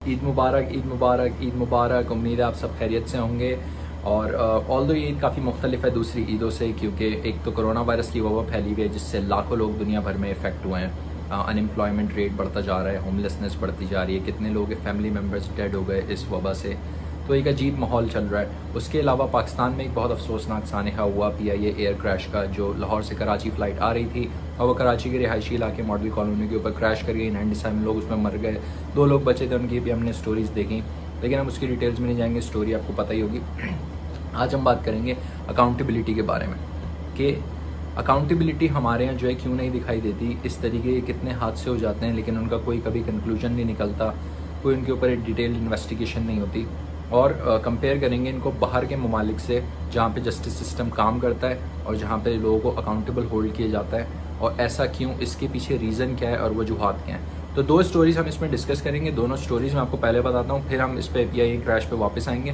ईद मुबारक, ईद मुबारक, ईद मुबारक। उम्मीद है आप सब खैरियत से होंगे। और ऑल्दो ये ईद काफ़ी मुख्तलिफ है दूसरी ईदों से, क्योंकि एक तो कोरोना वायरस की वबा फैली हुई है जिससे लाखों लोग दुनिया भर में इफ़ेक्ट हुए हैं। अनएम्प्लॉयमेंट रेट बढ़ता जा रहा है, होमलेसनेस बढ़ती जा रही है, कितने लोग फैमिली मेम्बर्स डेड हो गए इस वबा से। तो एक अजीब माहौल चल रहा है। उसके अलावा पाकिस्तान में एक बहुत अफसोसनाक सानहा हुआ PIA एयर क्रैश का, जो लाहौर से कराची फ़्लाइट आ रही थी और वो कराची के रिहायशी इलाके मॉडल कॉलोनी के ऊपर क्रैश कर गई। 97 लोग उसमें मर गए, 2 लोग बचे थे, उनकी भी हमने स्टोरीज़ देखी, लेकिन हम उसकी डिटेल्स में नहीं जाएंगे, स्टोरी आपको पता ही होगी। आज हम बात करेंगे अकाउंटेबिलिटी के बारे में कि अकाउंटेबिलिटी हमारे यहाँ जो है क्यों नहीं दिखाई देती। इस तरीके के कितने हादसे हो जाते हैं लेकिन उनका कोई कभी कंक्लूजन नहीं निकलता, कोई उनके ऊपर एक डिटेल्ड इन्वेस्टिगेशन नहीं होती। और कंपेयर करेंगे इनको बाहर के ममालिक से जहाँ पे जस्टिस सिस्टम काम करता है और जहाँ पे लोगों को अकाउंटेबल होल्ड किया जाता है, और ऐसा क्यों, इसके पीछे रीज़न क्या है और वजूहात क्या हैं। तो 2 स्टोरीज़ हम इसमें डिस्कस करेंगे। दोनों स्टोरीज़ मैं आपको पहले बताता हूँ, फिर हम इस पे PIA क्रैश पे वापस आएंगे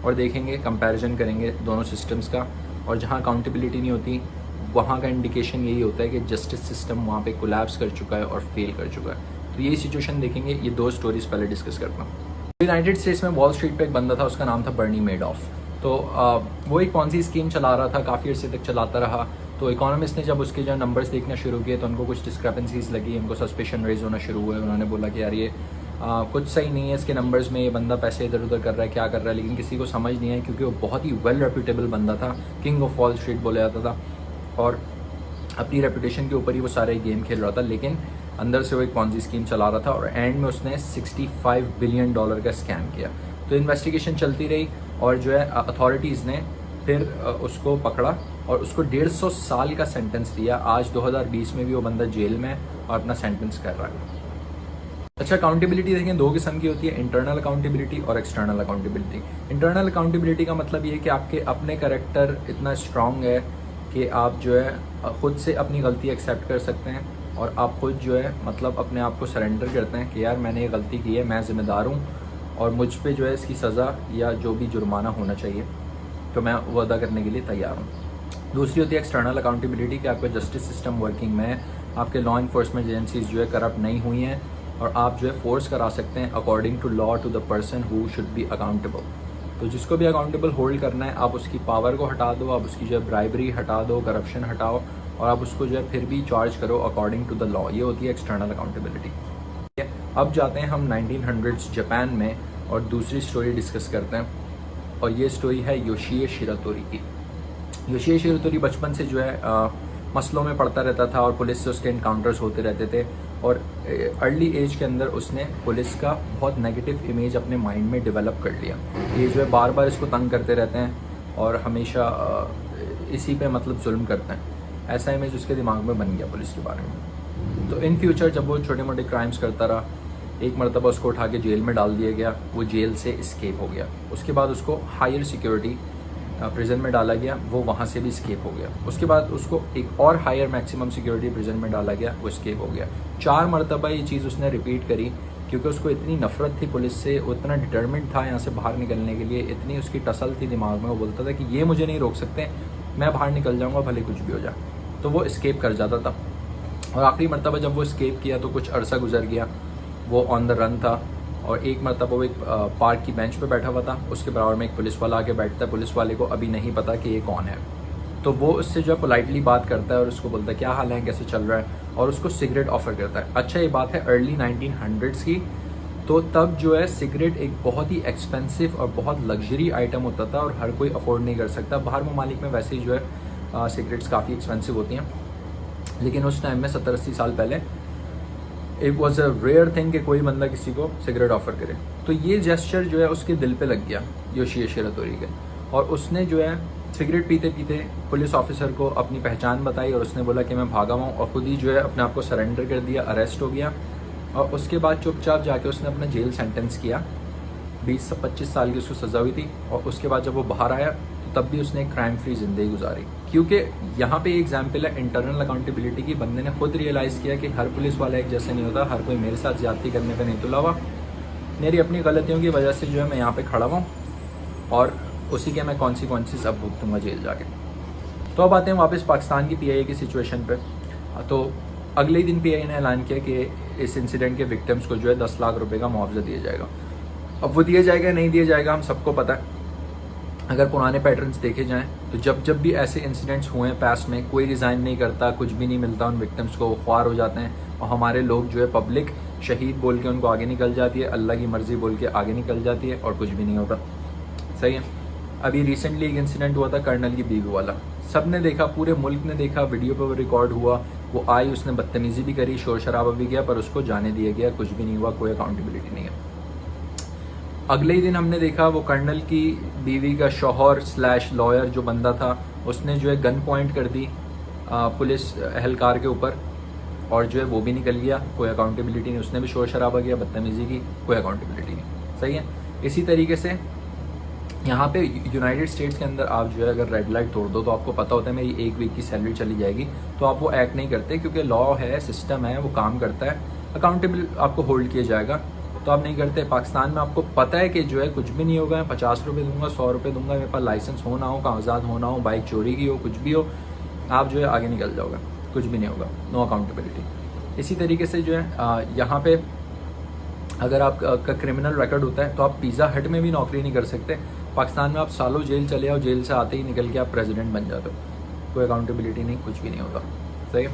और देखेंगे, कंपैरिजन करेंगे दोनों सिस्टम्स का। और जहाँ अकाउंटेबिलिटी नहीं होती वहाँ का इंडिकेशन यही होता है कि जस्टिस सिस्टम वहाँ पे कोलैप्स कर चुका है और फेल कर चुका है। तो यही सिचुएशन देखेंगे। ये 2 स्टोरीज़ पहले डिस्कस करता हूँ। यूनाइटेड स्टेट्स में वॉल स्ट्रीट पे एक बंदा था, उसका नाम था बर्नी मेडॉफ। तो वो एक पॉन्जी स्कीम चला रहा था, काफ़ी अर्से तक चलाता रहा। तो इकोनॉमिस्ट ने जब उसके जो नंबर्स देखना शुरू किए तो उनको कुछ डिस्क्रिपेंसीज लगी, उनको सस्पेशन रेज होना शुरू हुए। उन्होंने बोला कि यार ये कुछ सही नहीं है इसके नंबर्स में, ये बंदा पैसे इधर उधर कर रहा है, क्या कर रहा है। लेकिन किसी को समझ नहीं है क्योंकि वो बहुत ही वेल रेप्यूटेबल बंदा था, किंग ऑफ वॉल स्ट्रीट बोला जाता था, और अपनी रेपुटेशन के ऊपर ही वो सारे गेम खेल रहा था। लेकिन अंदर से वो एक पॉन्जी स्कीम चला रहा था और एंड में उसने $65 बिलियन का स्कैम किया। तो इन्वेस्टिगेशन चलती रही और जो है अथॉरिटीज़ ने फिर उसको पकड़ा और उसको 150 साल का सेंटेंस दिया। आज 2020 में भी वो बंदा जेल में और अपना सेंटेंस कर रहा है। अच्छा, अकाउंटेबिलिटी देखें 2 किस्म की होती है, इंटरनल अकाउंटेबिलिटी और एक्सटर्नल अकाउंटेबिलिटी। इंटरनल अकाउंटेबिलिटी का मतलब ये है कि आपके अपने कैरेक्टर इतना स्ट्रांग है कि आप जो है खुद से अपनी गलती एक्सेप्ट कर सकते हैं और आप खुद जो है मतलब अपने आप को सरेंडर करते हैं कि यार मैंने ये गलती की है, मैं ज़िम्मेदार हूँ और मुझ पे जो है इसकी सज़ा या जो भी जुर्माना होना चाहिए तो मैं वो अदा करने के लिए तैयार हूँ। दूसरी होती है एक्सटर्नल अकाउंटेबिलिटी कि आपका जस्टिस सिस्टम वर्किंग में है, आपके लॉ इन्फोर्समेंट एजेंसीज जो है करप्ट नहीं हुई हैं और आप जो है फोर्स करा सकते हैं according to law to the person who should be accountable. तो जिसको भी अकाउंटेबल होल्ड करना है, आप उसकी पावर को हटा दो, आप उसकी जो है ब्राइबरी हटा दो, करप्शन हटाओ और आप उसको जो है फिर भी चार्ज करो अकॉर्डिंग टू द लॉ। ये होती है एक्सटर्नल अकाउंटेबिलिटी। अब जाते हैं हम 1900s जापान में और दूसरी स्टोरी डिस्कस करते हैं, और ये स्टोरी है योशिए शिरातोरी की। योशिए शिरातोरी बचपन से जो है मसलों में पड़ता रहता था और पुलिस से उसके इनकाउंटर्स होते रहते थे, और अर्ली एज के अंदर उसने पुलिस का बहुत नेगेटिव इमेज अपने माइंड में डेवलप कर लिया। ये जो है बार बार इसको तंग करते रहते हैं और हमेशा इसी पे मतलब जुल्म करते हैं, ऐसा इमेज उसके दिमाग में बन गया पुलिस के बारे में। तो इन फ्यूचर जब वो छोटे मोटे क्राइम्स करता रहा, एक मरतबा उसको उठा के जेल में डाल दिया गया, वो जेल से इस्केप हो गया। उसके बाद उसको हायर सिक्योरिटी प्रिजन में डाला गया, वो वहाँ से भी स्केप हो गया। उसके बाद उसको एक और हायर मैक्सिमम सिक्योरिटी प्रिजन में डाला गया, वो स्केप हो गया। 4 मरतबा ये चीज़ उसने रिपीट करी क्योंकि उसको इतनी नफरत थी पुलिस से, वो इतना डिटर्मिंड था यहाँ से बाहर निकलने के लिए, इतनी उसकी टसल थी दिमाग में, वो बोलता था कि ये मुझे नहीं रोक सकते, मैं बाहर निकल जाऊँगा भले कुछ भी हो जाए। तो वो स्केप कर जाता था और आखिरी मरतबा जब वो स्केप किया तो कुछ अरसा गुजर गया, वो ऑन द रन था और एक मरतबा वो एक पार्क की बेंच पे बैठा हुआ था, उसके बराबर में एक पुलिस वाला आके बैठता है। पुलिस वाले को अभी नहीं पता कि ये कौन है, तो वो उससे जो है पोलाइटली बात करता है और उसको बोलता है क्या हाल है, कैसे चल रहा है, और उसको सिगरेट ऑफर करता है। अच्छा, ये बात है अर्ली 1900s की, तो तब जो है सिगरेट एक बहुत ही एक्सपेंसिव और बहुत लग्जरी आइटम होता था और हर कोई अफोर्ड नहीं कर सकता। बाहर ममालिक में वैसे ही जो है सिगरेट्स काफ़ी एक्सपेंसिव होती हैं, लेकिन उस टाइम में 70-80 साल पहले it was a rare thing कि कोई बंदा किसी को सिगरेट ऑफर करे। तो ये जेस्चर जो है उसके दिल पे लग गया योशिए शिरातोरी के, और उसने जो है सिगरेट पीते पीते पुलिस ऑफिसर को अपनी पहचान बताई और उसने बोला कि मैं भागा हुआ हूँ, और खुद ही जो है अपने आप को सरेंडर कर दिया, अरेस्ट हो गया। और उसके बाद चुपचाप जाके उसने अपना जेल सेंटेंस किया। 20 से 25 साल की उसको सज़ा हुई थी, और उसके बाद जब वो बाहर आया तो तब भी उसने एक क्राइम फ्री ज़िंदगी गुजारी। क्योंकि यहाँ पे एग्जाम्पल है इंटरनल अकाउंटेबिलिटी की। बंदे ने खुद रियलाइज़ किया कि हर पुलिस वाला एक जैसे नहीं होता, हर कोई मेरे साथ ज्यादती करने पर नहीं तुला हुआ, मेरी अपनी गलतियों की वजह से जो है मैं यहाँ पे खड़ा हुआ और उसी के मैं कॉन्सिक्वेंसेस अब भुगतूंगा जेल जाके। तो अब आते हैं वापस पाकिस्तान की PIA की सिचुएशन पे। तो अगले ही दिन PIA ने ऐलान किया कि इस इंसिडेंट के विक्टिम्स को जो है 10 लाख रुपए का मुआवजा दिया जाएगा। अब वो दिया जाएगा नहीं दिया जाएगा हम सबको पता है। अगर पुराने पैटर्न्स देखे जाएं तो जब भी ऐसे इंसिडेंट्स हुए हैं पास्ट में, कोई रिज़ाइन नहीं करता, कुछ भी नहीं मिलता उन विक्टिम्स को, वो ख्वार हो जाते हैं और हमारे लोग जो है पब्लिक शहीद बोल के उनको आगे निकल जाती है, अल्लाह की मर्जी बोल के आगे निकल जाती है और कुछ भी नहीं होता। सही है। अभी रिसेंटली एक इंसिडेंट हुआ था कर्नल की बीवी वाला, सब ने देखा, पूरे मुल्क ने देखा, वीडियो पर रिकॉर्ड हुआ, वो आई, उसने बदतमीजी भी करी, शोर शराबा भी किया, पर उसको जाने दिया गया, कुछ भी नहीं हुआ, कोई अकाउंटेबिलिटी नहीं है। अगले ही दिन हमने देखा वो कर्नल की बीवी का शौहर / लॉयर जो बंदा था, उसने जो है गन पॉइंट कर दी पुलिस एहलकार के ऊपर और जो है वो भी निकल गया, कोई अकाउंटेबिलिटी नहीं। उसने भी शोर शराबा किया, बदतमीजी की, कोई अकाउंटेबिलिटी नहीं। सही है। इसी तरीके से यहाँ पे यूनाइटेड स्टेट्स के अंदर आप जो है अगर रेड लाइट तोड़ दो तो आपको पता होता है मेरी 1 वीक की सैलरी चली जाएगी, तो आप वो एक्ट नहीं करते क्योंकि लॉ है, सिस्टम है, वो काम करता है, अकाउंटेबल आपको होल्ड किया जाएगा, तो आप नहीं करते। पाकिस्तान में आपको पता है कि जो है कुछ भी नहीं होगा, मैं 50 रुपये दूंगा, 100 रुपये दूंगा, मेरे पास लाइसेंस हो ना हो, कागजात हो ना हो, बाइक चोरी की हो, कुछ भी हो, आप जो है आगे निकल जाओगे, कुछ भी नहीं होगा, नो अकाउंटेबिलिटी। इसी तरीके से जो है यहाँ पे अगर आपका क्रिमिनल रिकॉर्ड होता है तो आप पिज़्ज़ा हट में भी नौकरी नहीं कर सकते। पाकिस्तान में आप सालों जेल चले आओ, जेल से आते ही निकल के आप प्रेसिडेंट बन जाते हो, कोई अकाउंटेबिलिटी नहीं, कुछ भी नहीं होता। सही है।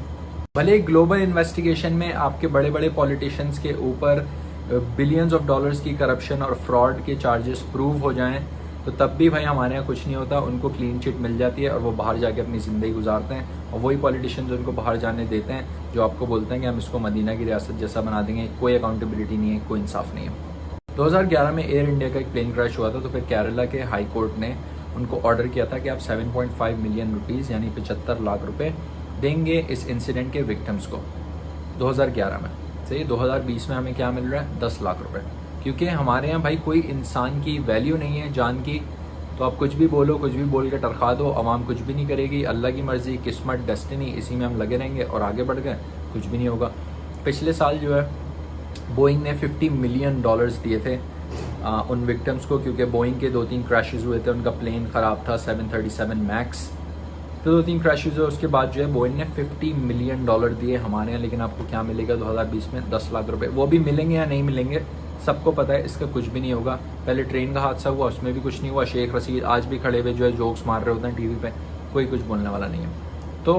भले ग्लोबल इन्वेस्टिगेशन में आपके बड़े बड़े पॉलिटिशियंस के ऊपर बिलियंस ऑफ डॉलर्स की करप्शन और फ्रॉड के चार्जेस प्रूव हो जाएं, तो तब भी भाई हमारे यहाँ कुछ नहीं होता, उनको क्लीन चिट मिल जाती है और वो बाहर जाके अपनी ज़िंदगी गुजारते हैं। और वही पॉलिटिशियंस उनको बाहर जाने देते हैं जो आपको बोलते हैं कि हम इसको मदीना की रियासत जैसा बना देंगे। कोई अकाउंटेबिलिटी नहीं है, कोई इंसाफ नहीं है। 2011 में एयर इंडिया का एक प्लेन क्रैश हुआ था, तो फिर केरला के हाई कोर्ट ने उनको ऑर्डर किया था कि आप 7.5 मिलियन रुपीज़ यानी 75 लाख रुपए देंगे इस इंसिडेंट के विक्टिम्स को 2011 में। सही। 2020 में हमें क्या मिल रहा है? 10 लाख रुपए। क्योंकि हमारे यहाँ भाई कोई इंसान की वैल्यू नहीं है जान की, तो आप कुछ भी बोलो, कुछ भी बोल के टरखा दो, अवाम कुछ भी नहीं करेगी। अल्लाह की मर्जी, किस्मत, डेस्टिनी, इसी में हम लगे रहेंगे और आगे बढ़ गए, कुछ भी नहीं होगा। पिछले साल जो है बोइंग ने $50 मिलियन दिए थे उन विक्टिम्स को, क्योंकि बोइंग के 2-3 क्रैशेस हुए थे, उनका प्लेन ख़राब था 737 मैक्स, तो 2-3 क्रैशेस हुए। उसके बाद जो है बोइंग ने $50 मिलियन दिए हमारे यहाँ। लेकिन आपको क्या मिलेगा 2020 में? 10 लाख रुपए। वो भी मिलेंगे या नहीं मिलेंगे सबको पता है, इसका कुछ भी नहीं होगा। पहले ट्रेन का हादसा हुआ, उसमें भी कुछ नहीं हुआ। शेख रशीद आज भी खड़े हुए जो है जोक्स मार रहे होते हैं टीवी पे, कोई कुछ बोलने वाला नहीं है। तो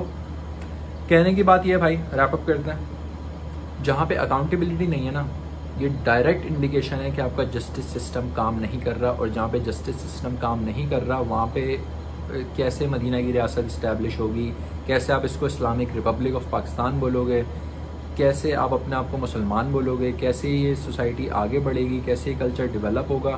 कहने की बात यह है भाई, रैप अप करते हैं, जहाँ पे अकाउंटेबिलिटी नहीं है ना, ये डायरेक्ट इंडिकेशन है कि आपका जस्टिस सिस्टम काम नहीं कर रहा। और जहाँ पे जस्टिस सिस्टम काम नहीं कर रहा, वहाँ पे कैसे मदीना की रियासत इस्टेब्लिश होगी, कैसे आप इसको इस्लामिक रिपब्लिक ऑफ पाकिस्तान बोलोगे, कैसे आप अपने आप को मुसलमान बोलोगे, कैसे ये सोसाइटी आगे बढ़ेगी, कैसे ये कल्चर डेवलप होगा,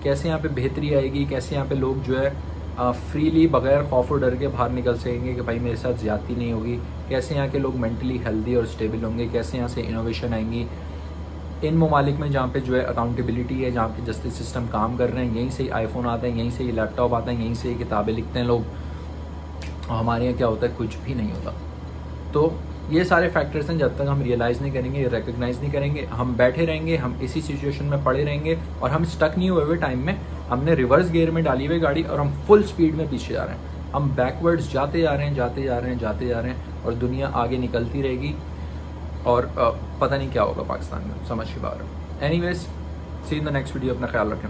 कैसे यहाँ पे बेहतरी आएगी, कैसे यहाँ पे लोग जो है फ्रीली बगैर खौफ और डर के बाहर निकल सकेंगे कि भाई मेरे साथ ज़्यादती नहीं होगी, कैसे यहाँ के लोग मेंटली हेल्दी और स्टेबल होंगे, कैसे यहाँ से इनोवेशन आएंगी। इन ममालिक में जहाँ पे जो है अकाउंटेबिलिटी है, जहाँ पे जस्टिस सिस्टम काम कर रहे हैं, यहीं से ही आईफोन आता है, यहीं से ही लैपटॉप आता है, यहीं से ही किताबें लिखते हैं लोग। हमारे यहाँ क्या होता है? कुछ भी नहीं होता। तो ये सारे फैक्टर्स हैं, जब तक हम रियलाइज़ नहीं करेंगे, रिकग्नाइज़ नहीं करेंगे, हम बैठे रहेंगे, हम इसी सिचुएशन में पड़े रहेंगे और हम स्टक नहीं हुए हुए टाइम में, हमने रिवर्स गियर में डाली हुई गाड़ी और हम फुल स्पीड में पीछे जा रहे हैं, हम बैकवर्ड्स जाते जा रहे हैं, जाते जा रहे हैं, जाते जा रहे हैं और दुनिया आगे निकलती रहेगी और पता नहीं क्या होगा पाकिस्तान में, समझ के बाहर। Anyways, see in the next video, अपना ख्याल रखें।